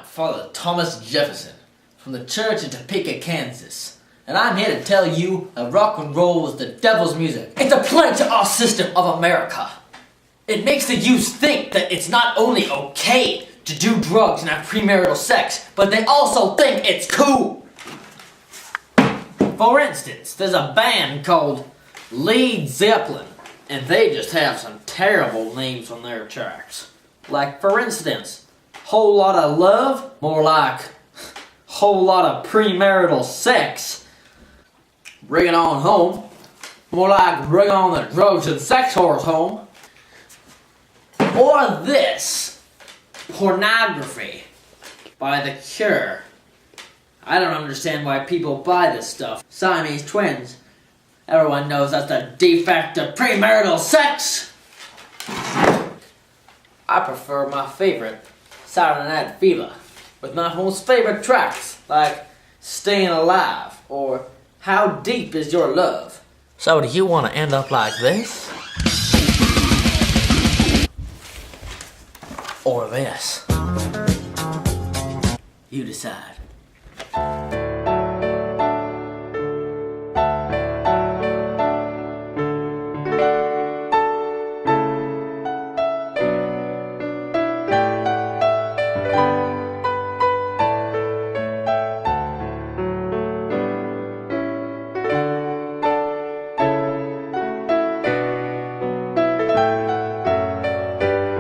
I'm Father Thomas Jefferson from the church in Topeka, Kansas. And I'm here to tell you that rock and roll is the devil's music. It's a plague to our system of America. It makes the youth think that it's not only okay to do drugs and have premarital sex, but they also think it's cool. For instance, there's a band called Led Zeppelin, and they just have some terrible names on their tracks. Like, for instance, Whole Lot of Love, more like Whole Lot of Premarital Sex. Bring It On Home, more like Bring On the Drugs and Sex Whores Home. Or this, Pornography by The Cure. I don't understand why people buy this stuff. Siamese twins. Everyone knows that's the defect of premarital sex. I prefer my favorite, Saturday Night Fever, with my most favorite tracks, like Staying Alive, or How Deep Is Your Love. So do you want to end up like this? Or this? You decide.